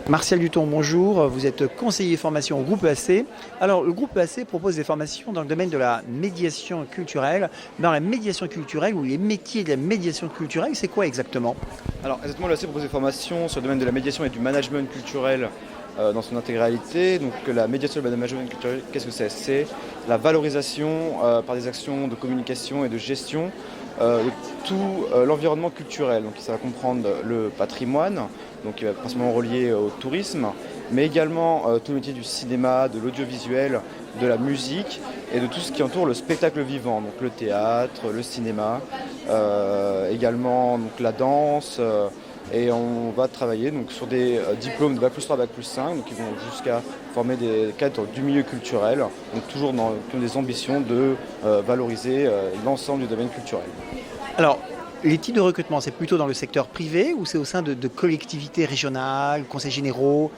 Martial Duton, bonjour. Vous êtes conseiller formation au groupe EAC. Alors, le groupe EAC propose des formations dans le domaine de la médiation culturelle. Dans la médiation culturelle ou les métiers de la médiation culturelle, c'est quoi exactement? Alors exactement, l'EAC propose des formations sur le domaine de la médiation et du management culturel dans son intégralité. Donc la médiation et le management culturel, qu'est-ce que c'est? C'est la valorisation par des actions de communication et de gestion de tout l'environnement culturel. Donc ça va comprendre le patrimoine, donc qui va être principalement relié au tourisme, mais également tout le métier du cinéma, de l'audiovisuel, de la musique et de tout ce qui entoure le spectacle vivant, donc le théâtre, le cinéma, également donc, la danse. Et on va travailler donc, sur des diplômes de Bac+3, Bac+5, donc qui vont jusqu'à former des cadres du milieu culturel, donc toujours qui ont des ambitions de valoriser l'ensemble du domaine culturel. Alors, les types de recrutement, c'est plutôt dans le secteur privé ou c'est au sein de collectivités régionales, conseils généraux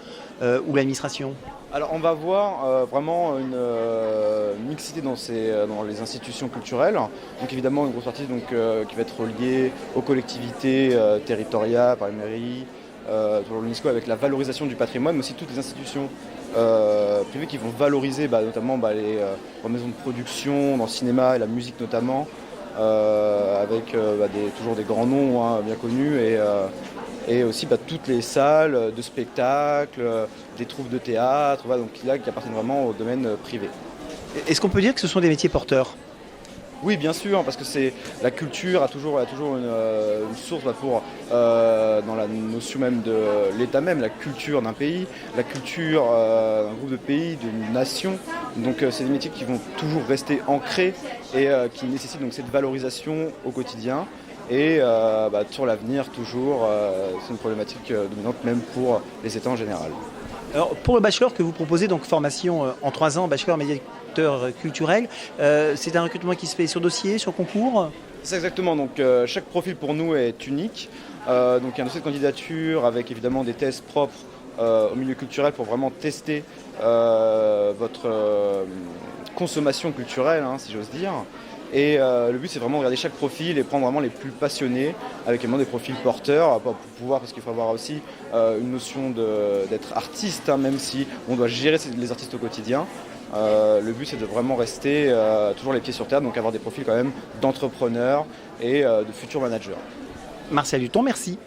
ou l'administration? Alors on va voir vraiment une mixité dans les institutions culturelles. Donc évidemment une grosse partie qui va être liée aux collectivités territoriales, par les mairies, pour l'UNESCO avec la valorisation du patrimoine, mais aussi toutes les institutions privées qui vont valoriser notamment les maisons de production, dans le cinéma et la musique notamment, avec toujours des grands noms bien connus et aussi toutes les salles de spectacle, des troupes de théâtre, voilà, donc là qui appartiennent vraiment au domaine privé. Est-ce qu'on peut dire que ce sont des métiers porteurs? Oui, bien sûr, parce que la culture a toujours une source dans la notion même de l'État même, la culture d'un pays, la culture d'un groupe de pays, d'une nation. Donc c'est des métiers qui vont toujours rester ancrés et qui nécessitent donc cette valorisation au quotidien. Et sur l'avenir, toujours, c'est une problématique dominante même pour les États en général. Alors, pour le bachelor que vous proposez, donc formation en 3 ans, bachelor médiateur culturel, c'est un recrutement qui se fait sur dossier, sur concours? C'est exactement, donc chaque profil pour nous est unique. Donc il y a un dossier de candidature avec évidemment des tests propres au milieu culturel pour vraiment tester votre consommation culturelle, si j'ose dire. Et le but c'est vraiment de regarder chaque profil et prendre vraiment les plus passionnés avec également des profils porteurs pour pouvoir, parce qu'il faut avoir aussi une notion d'être artiste, même si on doit gérer les artistes au quotidien. Le but c'est de vraiment rester toujours les pieds sur terre, donc avoir des profils quand même d'entrepreneurs et de futurs managers. Martial Duton, merci.